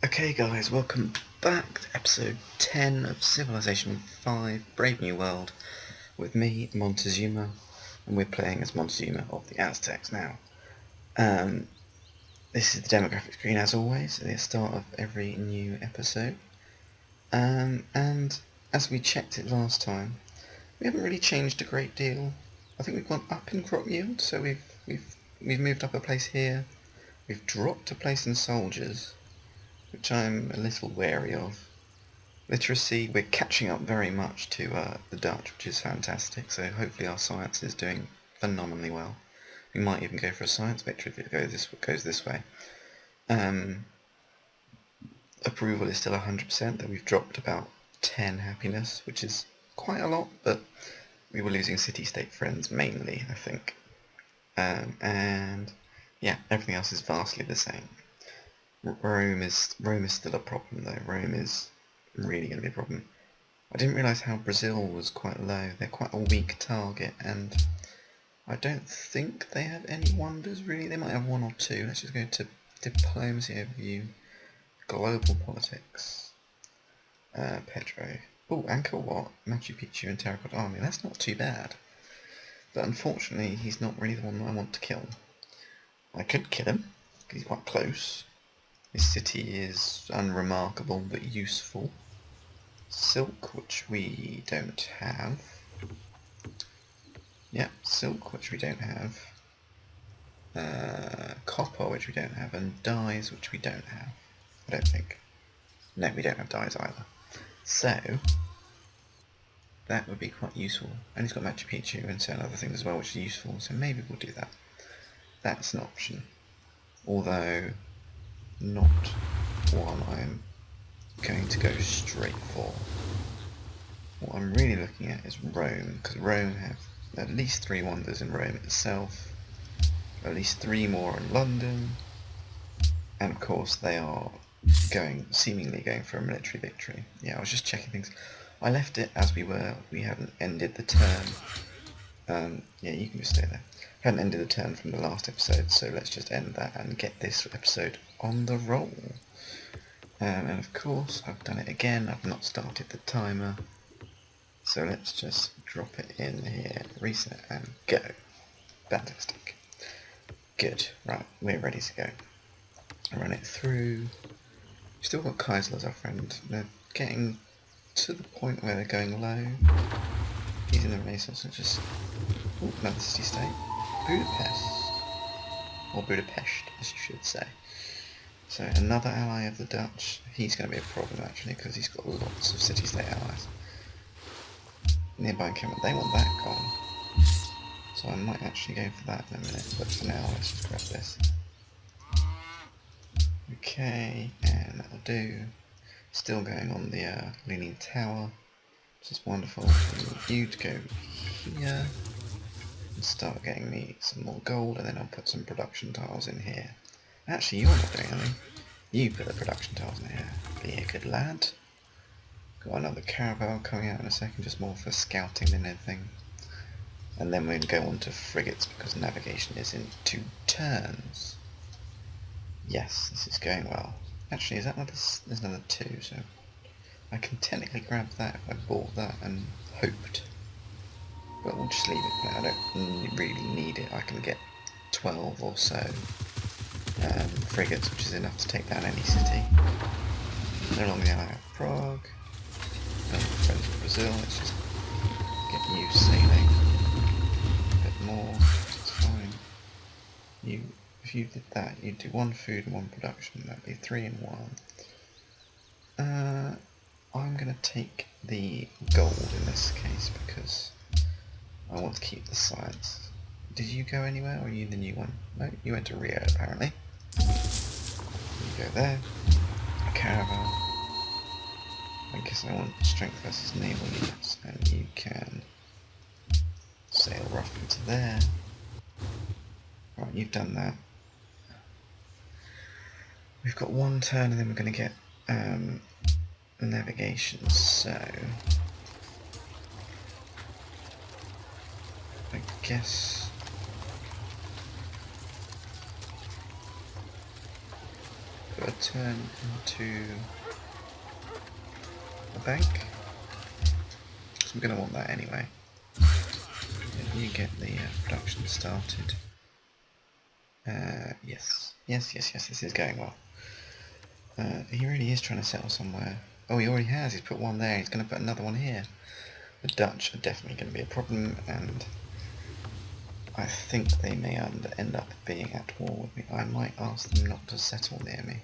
Okay guys, welcome back to episode 10 of Civilization 5 Brave New World with me, Montezuma, and we're playing as Montezuma of the Aztecs now. This is the demographic screen as always at the start of every new episode. And as we checked it last time, we haven't really changed a great deal. I think we've gone up in crop yield, so we've moved up a place here. We've dropped a place in soldiers, which I'm a little wary of. Literacy, we're catching up very much to the Dutch, which is fantastic, so hopefully our science is doing phenomenally well. We might even go for a science victory if it goes this way. Approval is still 100%, though we've dropped about 10 happiness, which is quite a lot, but we were losing city-state friends mainly, I think. And yeah, everything else is vastly the same. Rome is still a problem though. Rome is really going to be a problem. I didn't realise how Brazil was quite low. They're quite a weak target, and I don't think they have any wonders really. They might have one or two. Let's just go to diplomacy overview, global politics, Pedro. Oh, Angkor Wat, Machu Picchu and Terracotta Army. That's not too bad. But unfortunately, he's not really the one that I want to kill. I could kill him, because he's quite close. This city is unremarkable but useful. Silk, which we don't have. Yeah, silk, which we don't have. Copper, which we don't have. And dyes, which we don't have. I don't think. No, we don't have dyes either. So, that would be quite useful. And he's got Machu Picchu and certain other things as well, which are useful. So maybe we'll do that. That's an option. Although, not one I'm going to go straight for. What I'm really looking at is Rome, because Rome have at least 3 wonders in Rome itself, at least 3 more in London, and of course they are seemingly going for a military victory. Yeah, I was just checking things. I left it as we were. We hadn't ended the turn. Yeah, you can just stay there. Hadn't ended the turn from the last episode, so let's just end that and get this episode on the roll. And of course, I've done it again. I've not started the timer. So let's just drop it in here, reset and go. Fantastic. Good. Right, we're ready to go. Run it through. We've still got Kaisel as our friend. They're getting to the point where they're going low. He's in the Renaissance and just... Ooh, another city-state. Budapest. Or Budapest, as you should say. So another ally of the Dutch. He's going to be a problem actually, because he's got lots of city-state allies. Nearby encampment, they want that gone. So I might actually go for that in a minute, but for now let's just grab this. Okay, and that'll do. Still going on the Leaning Tower, which is wonderful. You to go here and start getting me some more gold, and then I'll put some production tiles in here. Actually, you're not doing anything. You put the production tiles in here. Be a good lad. Got another caravel coming out in a second, just more for scouting than anything. And then we're going to go on to frigates because navigation is in 2 turns. Yes, this is going well. Actually, is that another? There's another 2, so I can technically grab that if I bought that and hoped. But we'll just leave it for now. I don't really need it. I can get 12 or so frigates, which is enough to take down any city. No longer the ally of Prague. Friends with Brazil, let's just get you sailing a bit more, it's fine. If you did that, you'd do 1 food and 1 production, that'd be 3 and 1. I'm going to take the gold in this case because I want to keep the science. Did you go anywhere, or are you the new one? No, you went to Rio apparently. You go there, a caravan. I guess I want strength versus naval units, and you can sail roughly to there. Right, you've done that. We've got 1 turn, and then we're going to get navigation, so I guess put a turn into a bank. So I'm going to want that anyway. You get the production started. Yes, this is going well. He really is trying to settle somewhere. Oh, he already has. He's put one there. He's going to put another one here. The Dutch are definitely going to be a problem, and I think they may end up being at war with me. I might ask them not to settle near me.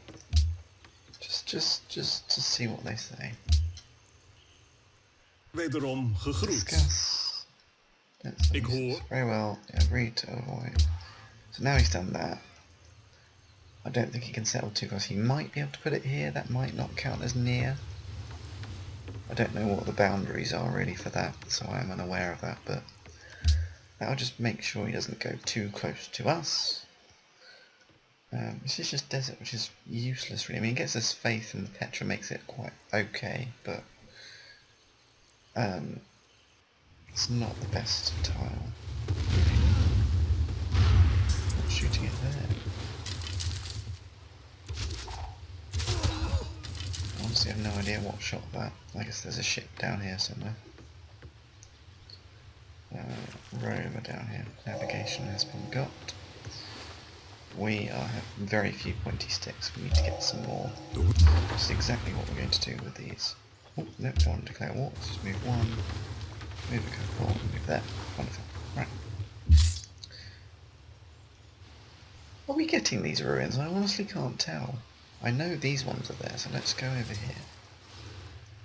Just to see what they say. Wederom gegroet. Discuss. Ik hoor. Very well. Agree to avoid. So now he's done that. I don't think he can settle too close. He might be able to put it here. That might not count as near. I don't know what the boundaries are really for that, so I am unaware of that, but that'll just make sure he doesn't go too close to us. This is just desert, which is useless really. I mean, it gets us faith, and the Petra makes it quite okay, but it's not the best tile. Not shooting it there. Honestly, I have no idea what shot that. I guess there's a ship down here somewhere. Rover down here. Navigation has been got. We have very few pointy sticks. We need to get some more. This is exactly what we're going to do with these. Oh, no, don't want to declare war. Let's just move one. Move a couple. Move that. Wonderful. Right. Are we getting these ruins? I honestly can't tell. I know these ones are there, so let's go over here.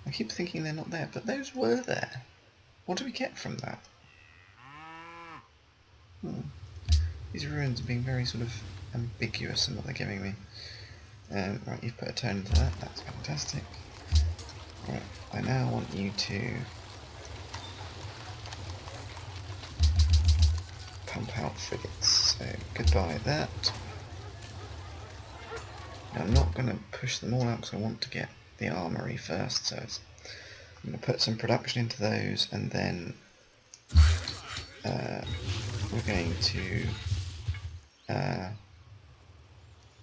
I keep thinking they're not there, but those were there. What do we get from that? These ruins are being very sort of ambiguous in what they're giving me. Right, you've put a turn into that, that's fantastic. Right, I now want you to pump out frigates, so goodbye that. Now, I'm not going to push them all out because I want to get the armory first, so I'm going to put some production into those, and then we're going to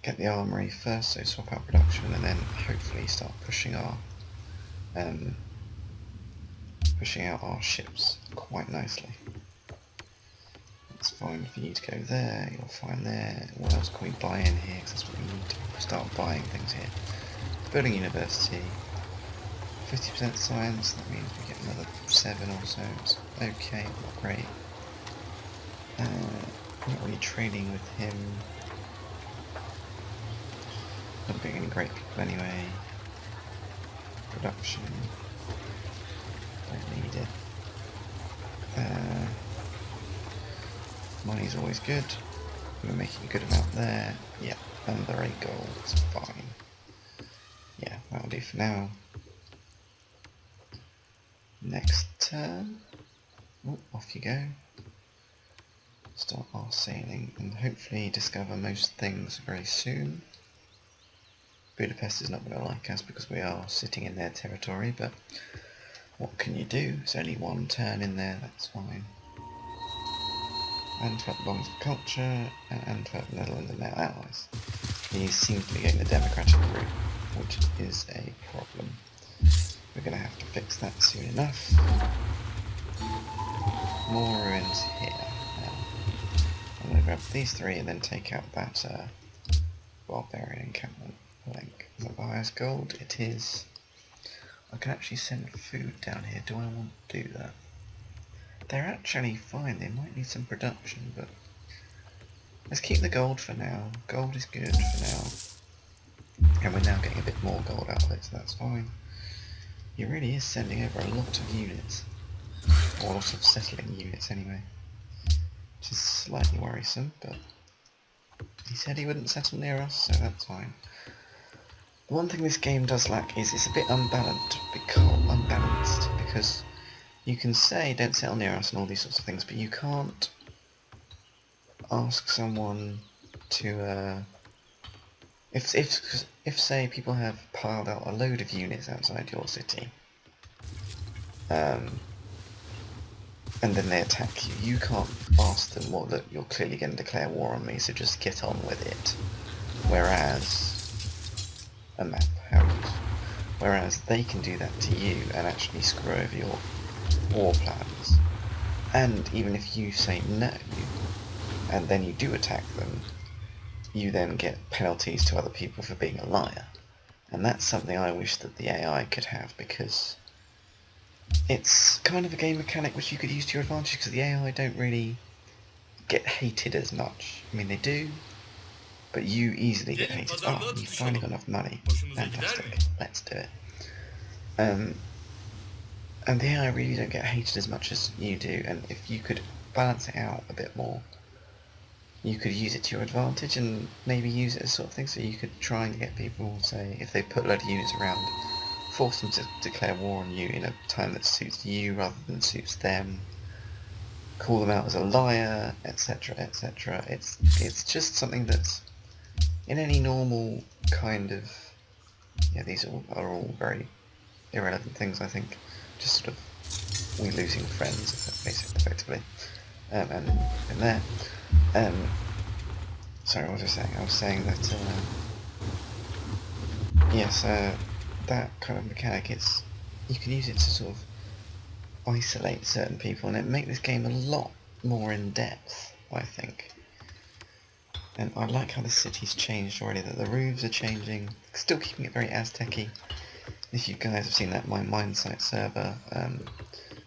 get the armory first, so swap out production, and then hopefully start pushing our pushing out our ships quite nicely. It's fine for you to go there, you're fine there. What else can we buy in here? Because that's what we need to start buying things here. Building university, 50% science, that means we get another 7 or so. It's okay, not great. Not really trading with him. Not getting any great people anyway. Production, don't need it. Money's always good. We're making a good amount there. Yeah, under 8 gold, it's fine. Yeah, that'll do for now. Next turn. Oh, off you go. Start our sailing and hopefully discover most things very soon. Budapest is not going to like us because we are sitting in their territory, but what can you do? It's only one turn in there, that's fine. Antwerp belongs to culture, and Antwerp, Netherlands, and their allies. These seem to be getting the democratic route, which is a problem. We're going to have to fix that soon enough. More ruins here. Now, I'm going to grab these 3 and then take out that barbarian encampment link. Is that the highest gold? It is. I can actually send food down here. Do I want to do that? They're actually fine, they might need some production, but let's keep the gold for now. Gold is good for now. And we're now getting a bit more gold out of it, so that's fine. He really is sending over a lot of units. Or a lot of settling units anyway. Which is slightly worrisome, but he said he wouldn't settle near us, so that's fine. The one thing this game does lack is it's a bit unbalanced because you can say don't settle near us and all these sorts of things, but you can't ask someone to if say people have piled out a load of units outside your city, and then they attack you, you can't ask them, well look, you're clearly going to declare war on me, so just get on with it. Whereas a map, how it is. Whereas they can do that to you and actually screw over your war plans. And even if you say no, and then you do attack them, you then get penalties to other people for being a liar. And that's something I wish that the AI could have, because it's kind of a game mechanic which you could use to your advantage, because the AI don't really get hated as much. I mean, they do, but you easily get hated. Oh, you finally got enough money. Fantastic. Let's do it. And the AI really don't get hated as much as you do, and if you could balance it out a bit more, you could use it to your advantage and maybe use it as sort of thing, so you could try and get people, say, if they put a load of units around, force them to declare war on you in a time that suits you rather than suits them, call them out as a liar, etc, etc. It's just something that's, in any normal kind of, yeah, these are all very irrelevant things, I think, just sort of, we're losing friends, basically, effectively, and there. Sorry, what was I saying? I was saying that, yes, that kind of mechanic, you can use it to sort of isolate certain people, and it make this game a lot more in depth, I think. And I like how the city's changed already, that the roofs are changing, still keeping it very Aztec-y. If you guys have seen that, my Mindsite server,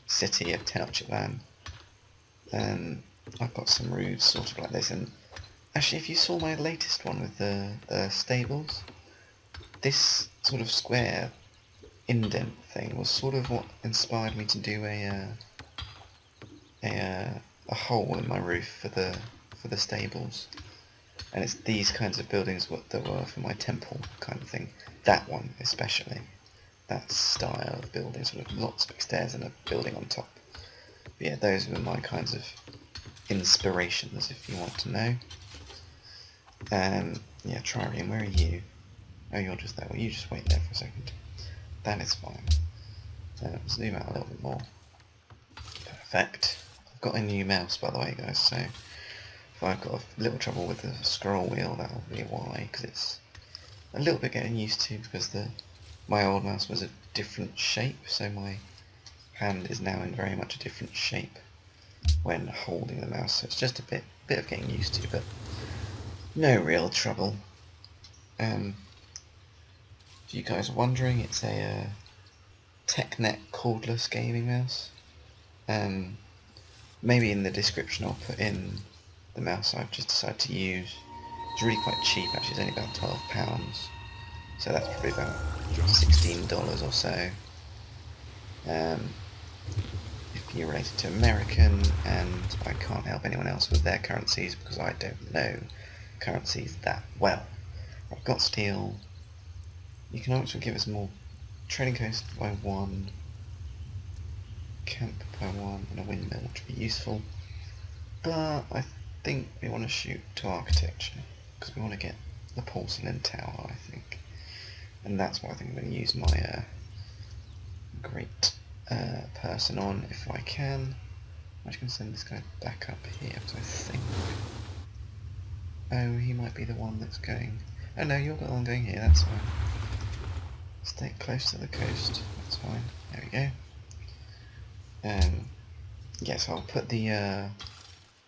city of Tenochtitlan, I've got some roofs sort of like this, and actually if you saw my latest one with the stables, this sort of square indent thing was sort of what inspired me to do a hole in my roof for the stables. And it's these kinds of buildings that were for my temple kind of thing. That one especially. That style of building, sort of lots of big stairs and a building on top. But yeah, those were my kinds of inspirations, if you want to know. Yeah, Trireme, where are you? Oh, you're just there. Well, you just wait there for a second. That is fine. Zoom out a little bit more. Perfect. I've got a new mouse, by the way, guys, so if I've got a little trouble with the scroll wheel, that'll be why, because it's a little bit getting used to, because my old mouse was a different shape, so my hand is now in very much a different shape when holding the mouse, so it's just a bit of getting used to, but no real trouble. If you guys are wondering, it's a TechNet cordless gaming mouse. Maybe in the description I'll put in the mouse I've just decided to use. It's really quite cheap actually, it's only about £12, so that's probably about $16 or so. If you're related to American, and I can't help anyone else with their currencies because I don't know currencies that well. I've got steel. You can also give us more. Trading coast by 1, camp by 1, and a windmill, which would be useful. But I think we want to shoot to architecture, because we want to get the porcelain tower, I think. And that's what I think I'm going to use my great person on, if I can. I'm just going to send this guy back up here, because I think... Oh, he might be the one that's going... Oh no, you're the one going here, that's fine. Stay close to the coast, that's fine. There we go. Yes, I'll put the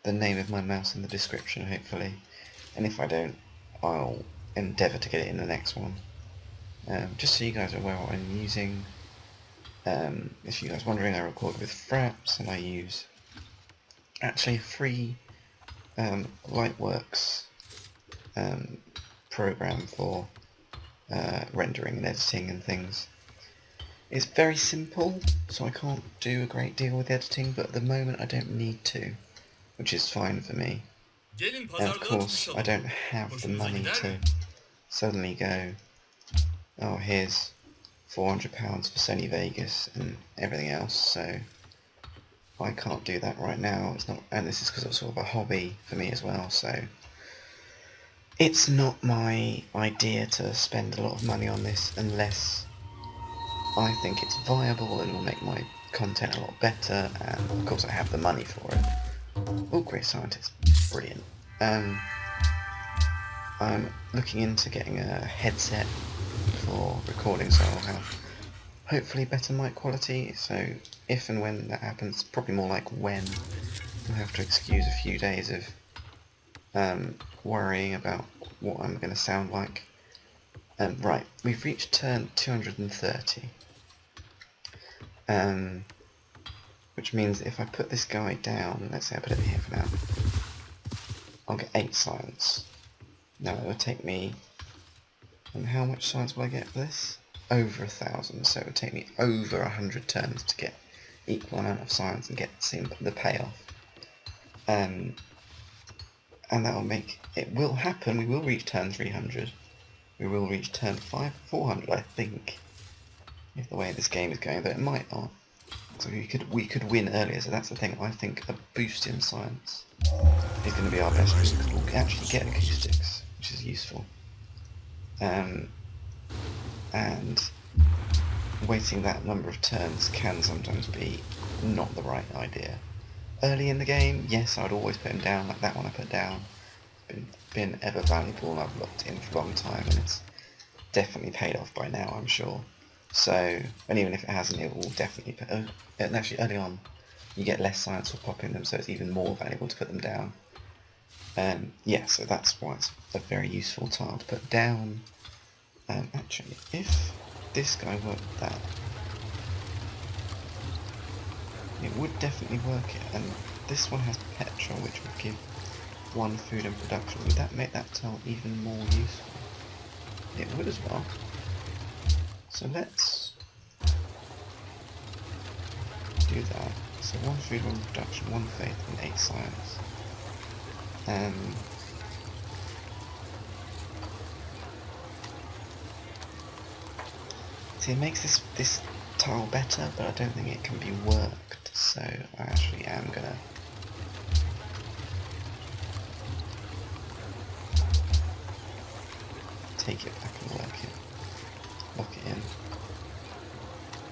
name of my mouse in the description, hopefully. And if I don't, I'll endeavour to get it in the next one. Just so you guys are aware what I'm using. If you guys are wondering, I record with Fraps, and I use actually a free Lightworks program for rendering and editing and things. It's very simple, so I can't do a great deal with editing, but at the moment I don't need to, which is fine for me. And of course, I don't have the money to suddenly go, oh, here's £400 for Sony Vegas and everything else, so I can't do that right now. It's not, and this is because it's sort of a hobby for me as well, so it's not my idea to spend a lot of money on this unless I think it's viable and will make my content a lot better, and of course I have the money for it. Oh, great scientist. Brilliant. I'm looking into getting a headset for recording, so I'll have hopefully better mic quality. So if and when that happens, probably more like when, I'll have to excuse a few days of worrying about what I'm going to sound like. Right, we've reached turn 230. Which means if I put this guy down, let's say I put it here for now, I'll get 8 science. Now it will take me, and how much science will I get for this? Over 1,000, so it would take me over 100 turns to get equal amount of science and get the payoff. And that will make, it will happen, we will reach turn 300. We will reach turn 400, I think, if the way this game is going, though it might not. So we could win earlier, so that's the thing. I think a boost in science is going to be our best boost, because we'll actually get acoustics, which is useful. And waiting that number of turns can sometimes be not the right idea. Early in the game, yes, I'd always put him down, like that one I put down. Been ever valuable, and I've locked in for a long time, and it's definitely paid off by now, I'm sure. So, and even if it hasn't, it will definitely and actually early on you get less science for popping them, so it's even more valuable to put them down. Yeah, so that's why it's a very useful tile to put down. Actually, if this guy worked that, it would definitely work it, and this one has petrol, which would give 1 food and production. Would that make that tile even more useful? It would as well. So let's do that. So 1 food, 1 production, 1 faith, and 8 science. See, it makes this tile better, but I don't think it can be worked. So I actually am gonna take it back and work it. Lock it in.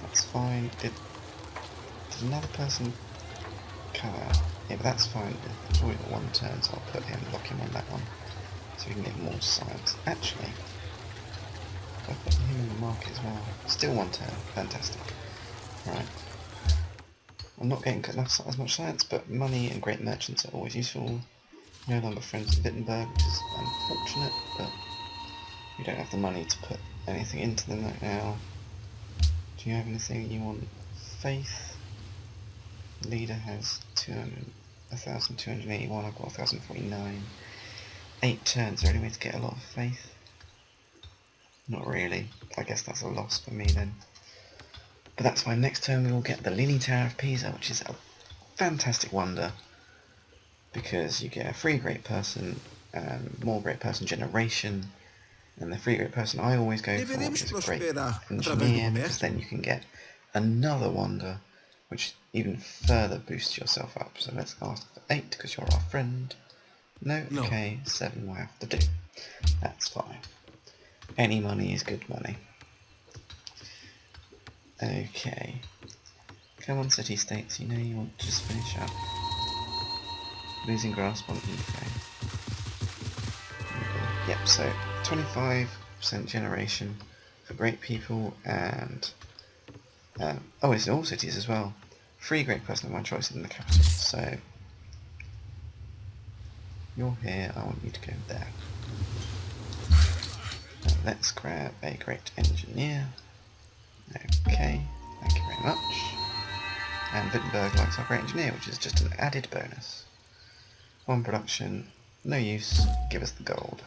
That's fine. Did another person come out? Yeah, but that's fine. It's already got 1 turn, so I'll put him, lock him on that one, so we can get more science. Actually, I'll put him in the market as well. Still 1 turn. Fantastic. Right. I'm not getting as much science, but money and great merchants are always useful. No longer friends with Wittenberg, which is unfortunate, but we don't have the money to put anything into them right now. Do you have anything you want? Faith. Leader has 1,281, I've got 1,049. 8 turns, is there any way to get a lot of faith? Not really. I guess that's a loss for me then. But that's fine. Next turn we will get the Leaning Tower of Pisa, which is a fantastic wonder, because you get a free great person, more great person generation, and the free great person I always go for is a great engineer, because then you can get another wonder, which even further boosts yourself up. So let's ask for 8, because you're our friend. No? Okay, 7 we'll have to do. That's fine. Any money is good money. Okay. Come on, city-states, you know you want to just finish up. Losing grasp on eco. Yep, so 25% generation for great people, and oh, it's in all cities as well. Free great person of my choice in the capital, so you're here, I want you to go there. Now let's grab a great engineer. Okay, thank you very much. And Wittenberg likes our great engineer, which is just an added bonus. 1 production, no use, give us the gold.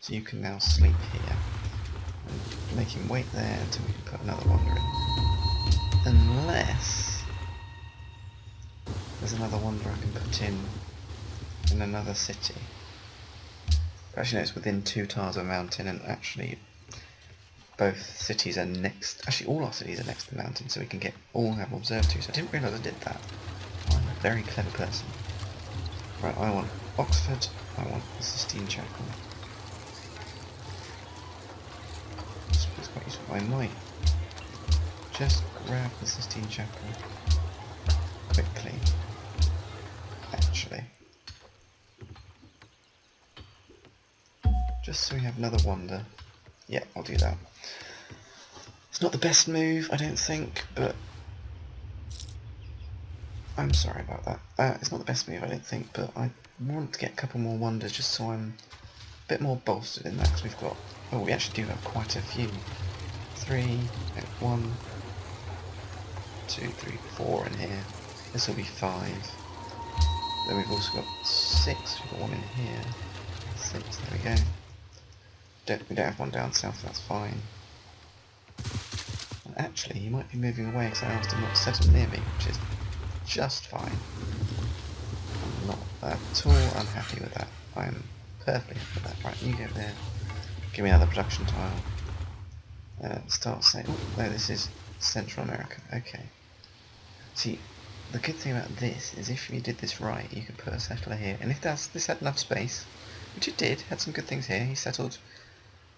So you can now sleep here. And make him wait there until we can put another wonder in. Unless there's another wonder I can put in another city. But actually no, it's within 2 tiles of a mountain, and actually both cities are next, actually all our cities are next to the mountain, so we can all have observed to. So I didn't realise I did that. I'm a very clever person. Right, I want Oxford, I want the Sistine Chapel. It's quite useful. I might just grab the Sistine Chapel quickly, actually. Just so we have another wonder. Yeah, I'll do that. It's not the best move, I don't think, but I'm sorry about that. It's not the best move, I don't think, but I want to get a couple more wonders just so I'm a bit more bolstered in that, because we've got... Oh, we actually do have quite a few. 1, 2, 3, 4 in here. This will be 5. Then we've also got 6. We've got 1 in here. 6. There we go. We don't have one down south. That's fine. And actually, he might be moving away because I asked him not to settle near me, which is just fine. I'm not at all unhappy with that. I'm perfectly happy with that. Right, you go there. Give me another production tile. Start saying, oh, no, this is Central America. Okay. See, the good thing about this is if you did this right, you could put a settler here. And if this had enough space, which it did, had some good things here, he settled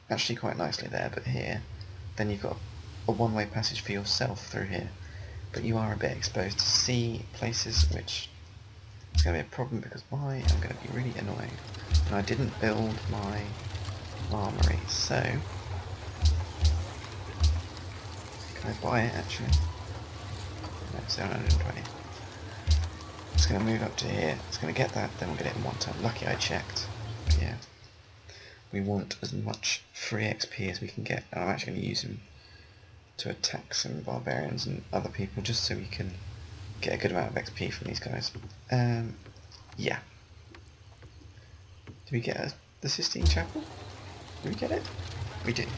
actually quite nicely there, but here, then you've got a one-way passage for yourself through here. But you are a bit exposed to sea places, which is going to be a problem because I am going to be really annoying. And I didn't build my armory, so... Can I buy it, actually? No, 720. It's going to move up to here, it's going to get that, then we'll get it in one time. Lucky I checked. But yeah. We want as much free XP as we can get, and I'm actually going to use him to attack some barbarians and other people just so we can get a good amount of XP from these guys. Yeah. Did we get the Sistine Chapel? Did we get it? We did.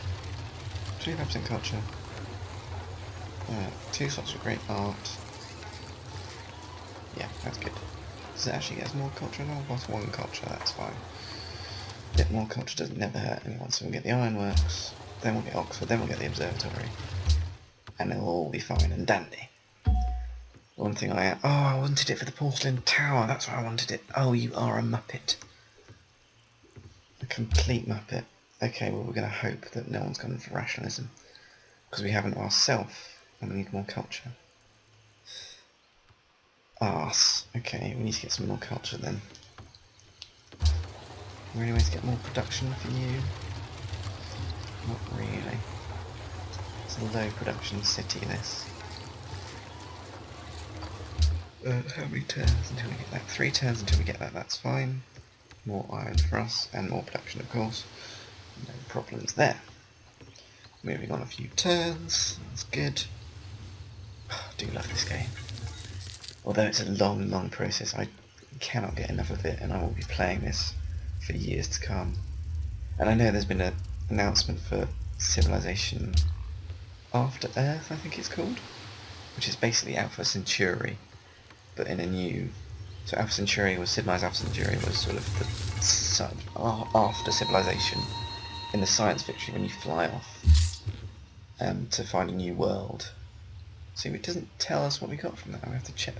25% culture. 2 slots of great art. Yeah, that's good. Does it actually get us more culture? No, plus 1 culture, that's fine. A bit more culture doesn't never hurt anyone, so we'll get the ironworks, then we'll get Oxford, then we'll get the observatory. And it'll all be fine and dandy. One thing I wanted it for the porcelain tower, that's why I wanted it. Oh, you are a muppet. A complete muppet. Okay, well we're going to hope that no one's gone for rationalism. Because we haven't ourselves, and we need more culture. Arse. Okay, we need to get some more culture then. Are there any ways to get more production for you? Not really. It's a low production city, this. How many turns until we get that? 3 turns until we get that, that's fine. More iron for us, and more production of course. No problems there. Moving on a few turns, that's good. I do love this game. Although it's a long, long process, I cannot get enough of it, and I will be playing this for years to come. And I know there's been an announcement for Civilization After Earth, I think it's called, which is basically Alpha Centauri, but in a new... So Alpha Centauri was, Sid Meier's Alpha Centauri was sort of the sun after Civilization in the science fiction when you fly off to find a new world. See, it doesn't tell us what we got from that. I have to check.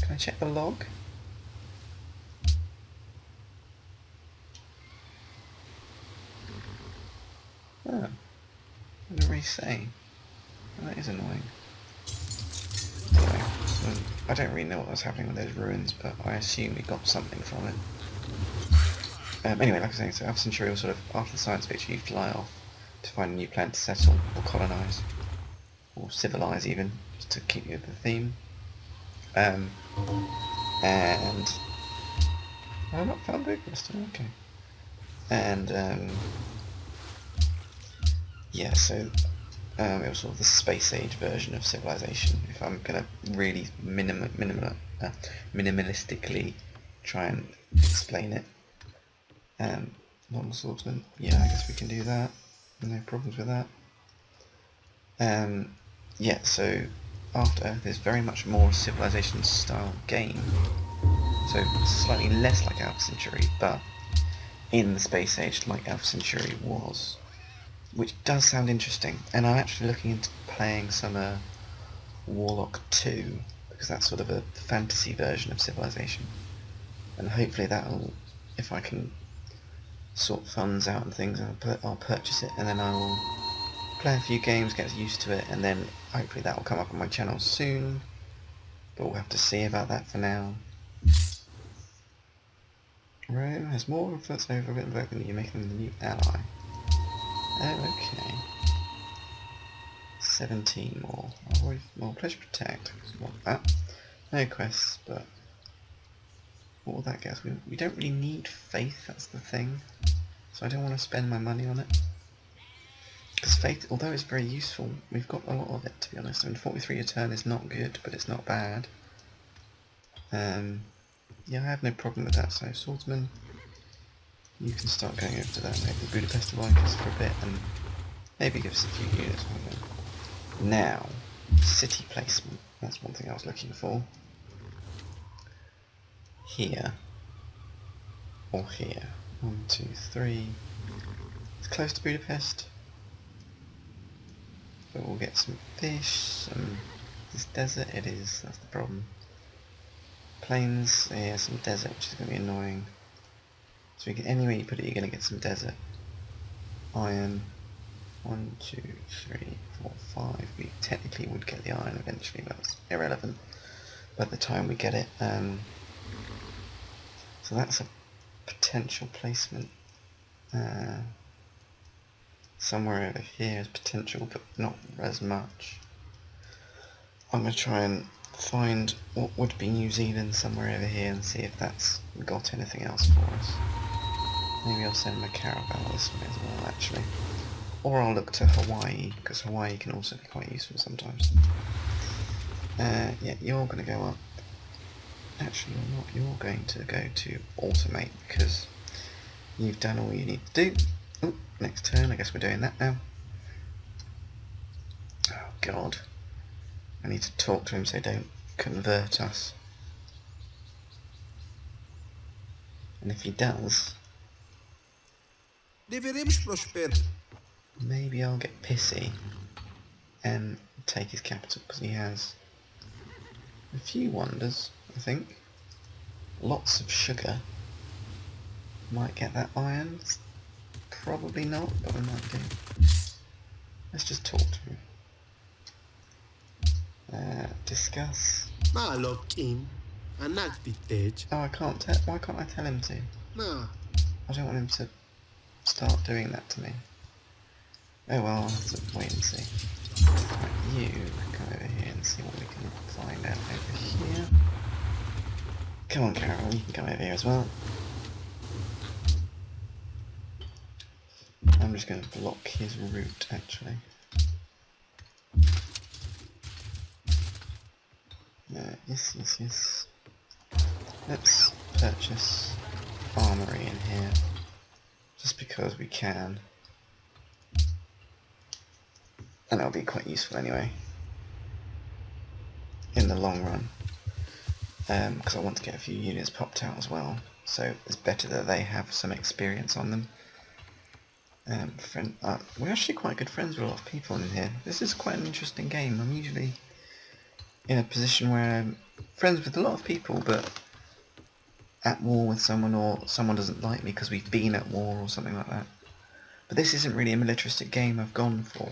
Can I check the log? Oh, it doesn't really say. Well, that is annoying. Anyway, so I don't really know what was happening with those ruins, but I assume we got something from it. Anyway, like I was saying, so Alpha Centauri was sort of, after the science fiction, you fly off to find a new planet to settle, or colonise, or civilise even, just to keep you with the theme. And... I've not found Bucharest, okay. And, yeah, so it was sort of the space age version of Civilization, if I'm going to really minimalistically try and explain it. Modern swordsman, yeah, I guess we can do that, no problems with that. Yeah, so After Earth is very much more a Civilization style game, so slightly less like Alpha Centauri, but in the space age like Alpha Centauri was, which does sound interesting. And I'm actually looking into playing some Warlock 2, because that's sort of a fantasy version of Civilization, and hopefully that'll, if I can sort funds out and things, I'll purchase it, and then I'll play a few games, get used to it, and then hopefully that will come up on my channel soon, but we'll have to see about that for now. Rome has more influence over Wittenberg than you, making them the new ally. Oh, okay. 17 more. I've already, well, Pleasure Protect. I want that. No quests, but what will that get us? We don't really need faith, that's the thing. So I don't want to spend my money on it. Because faith, although it's very useful, we've got a lot of it, to be honest. I mean, 43 a turn is not good, but it's not bad. Yeah, I have no problem with that. So, Swordsman, you can start going over to that. Maybe Budapest Lycus for a bit, and maybe give us a few units. Now, city placement. That's one thing I was looking for. Here. Or here. 1, 2, 3. It's close to Budapest. But we'll get some fish, this desert it is, that's the problem. Plains, yeah, some desert, which is going to be annoying. So anywhere you put it, you're going to get some desert. Iron, 1, 2, 3, 4, 5. We technically would get the iron eventually, but that's irrelevant by the time we get it. So that's a potential placement. Somewhere over here is potential, but not as much. I'm going to try and find what would be New Zealand somewhere over here and see if that's got anything else for us. Maybe I'll send my caravel this way as well, actually. Or I'll look to Hawaii, because Hawaii can also be quite useful sometimes. Yeah, you're going to go up. Actually, you're not. You're going to go to automate, because you've done all you need to do. Oh, next turn, I guess we're doing that now. Oh god. I need to talk to him so don't convert us. And if he does, maybe I'll get pissy and take his capital, because he has a few wonders, I think. Lots of sugar. Might get that iron. Probably not, but we might do. Let's just talk to him. Discuss. Oh, I can't tell. Why can't I tell him to? I don't want him to start doing that to me. Oh well, I'll have to wait and see. Right, you come over here and see what we can find out over here. Come on, Carol, you can come over here as well. I'm just going to block his route, actually. Yes. Let's purchase armory in here, just because we can. And that'll be quite useful anyway, in the long run. Because I want to get a few units popped out as well, so it's better that they have some experience on them. We're actually quite good friends with a lot of people in here. This is quite an interesting game. I'm usually in a position where I'm friends with a lot of people, but at war with someone, or someone doesn't like me because we've been at war or something like that. But this isn't really a militaristic game I've gone for.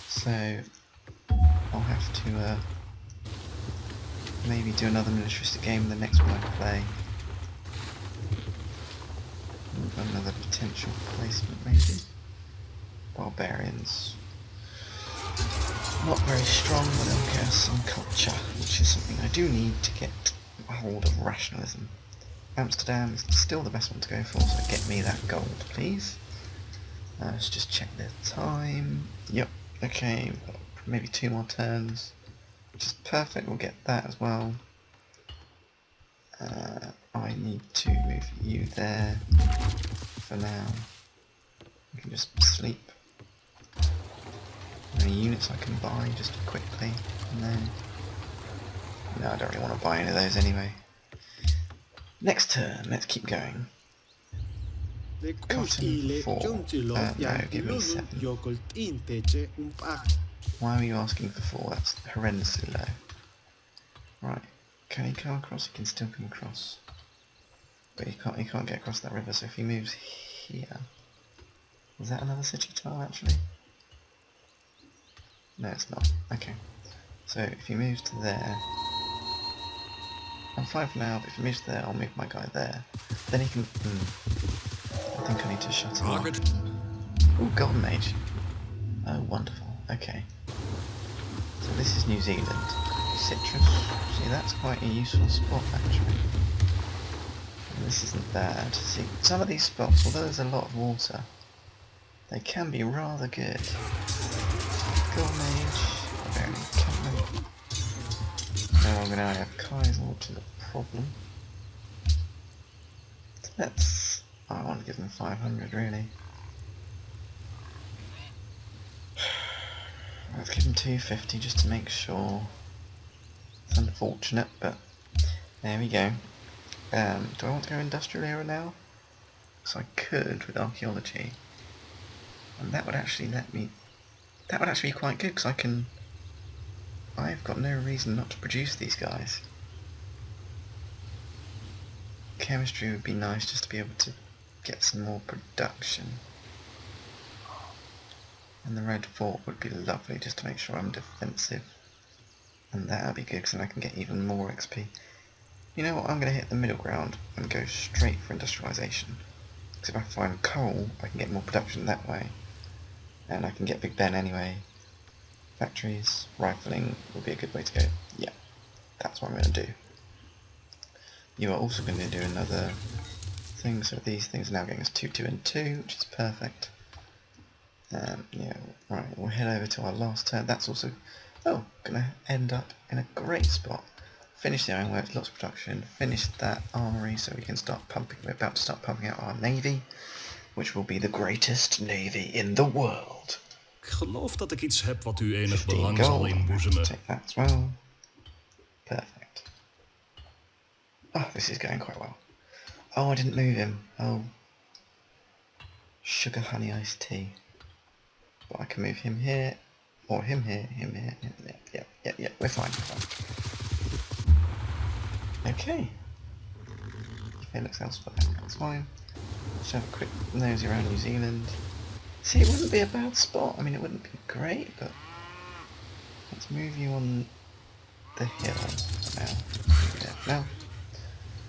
So I'll have to maybe do another militaristic game in the next one I play. Another potential placement maybe. Barbarians. Not very strong, but they'll get us some culture, which is something I do need to get a hold of rationalism. Amsterdam is still the best one to go for, so get me that gold, please. Let's just check the time. Yep, okay, maybe 2 more turns, which is perfect, we'll get that as well. I need to move you there for now. We can just sleep. Any units I can buy just quickly, and then... No, I don't really want to buy any of those anyway. Next turn, let's keep going. Cotton 4. No, give me 7. Why are you asking for 4? That's horrendously low. Right, can he come across? He can still come across. But he can't get across that river, so if he moves here... Is that another city tile, actually? No, it's not. Okay. So if he moves to there... I'm fine for now, but if he moves there, I'll move my guy there. Then he can... I think I need to shut it off. Target. Oh, Golden Mage. Oh, wonderful. Okay. So this is New Zealand. Citrus. See, that's quite a useful spot, actually. And this isn't bad. See, some of these spots, although there's a lot of water, they can be rather good. Golden Mage. Barbarian encampment. No longer now I have Kaisel, which is a problem. So let's... I want to give them 500, really. Let's give them 250 just to make sure. It's unfortunate, but there we go. Do I want to go industrial era now? So I could with archaeology, and that would actually let me. That would actually be quite good because I've got no reason not to produce these guys. Chemistry would be nice just to be able to get some more production. And the red fort would be lovely just to make sure I'm defensive. And that would be good because then I can get even more XP. You know what, I'm going to hit the middle ground and go straight for industrialization. Because if I find coal, I can get more production that way. And I can get Big Ben anyway. Factories, rifling would be a good way to go. Yeah, that's what I'm going to do. You are also going to do another thing, so these things are now getting us 2, 2 and 2, which is perfect. Yeah, right, we'll head over to our last turn. That's also, oh, going to end up in a great spot. Finish the ironworks, lots of production, finish that armory so we can start pumping, we're about to start pumping out our navy, which will be the greatest navy in the world. Ik geloof dat ik iets heb wat u enig 15 belang zal gold, inboezemen. take that as well. Perfect. Oh, this is going quite well. Oh, I didn't move him. Oh. Sugar honey iced tea. But I can move him here, or him here, him here, him there. Yeah, we're fine, we're fine. Okay. Okay, looks elsewhere, that's fine. Let's have a quick nosy around New Zealand. See, it wouldn't be a bad spot. I mean, it wouldn't be great, but let's move you on the hill now. Yeah, now,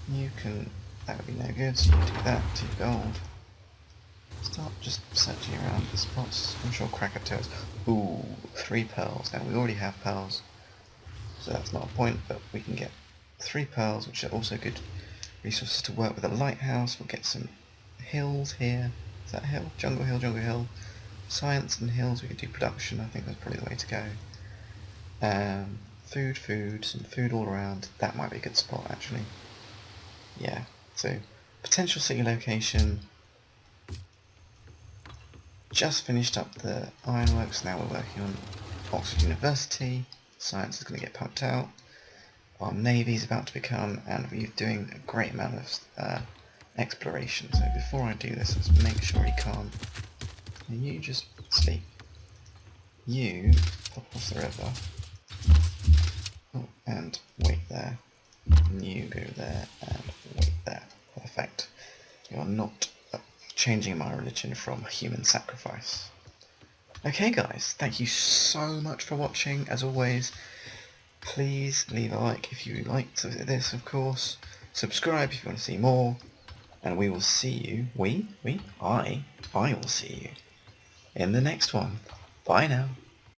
you can, that would be no good, so you do that, 2 gold. Start just searching around the spots. I'm sure Krakatoa's. Ooh, 3 pearls. Now, we already have pearls, so that's not a point, but we can get 3 pearls, which are also good resources to work with a lighthouse. We'll get some hills here. Is that a hill? Jungle hill, jungle hill. Science and hills, we could do production. I think that's probably the way to go. Food, some food all around. That might be a good spot, actually. Yeah, so potential city location. Just finished up the ironworks, now we're working on Oxford University. Science is going to get pumped out. Our navy is about to become, and we're doing a great amount of exploration. So before I do this, let's make sure he can't. And you just sleep. You pop off the river. Oh, and wait there. And you go there and wait there. Perfect. You are not changing my religion from human sacrifice. Okay guys, thank you so much for watching. As always, please leave a like if you liked this, of course. Subscribe if you want to see more. And we will see you, I will see you in the next one. Bye now.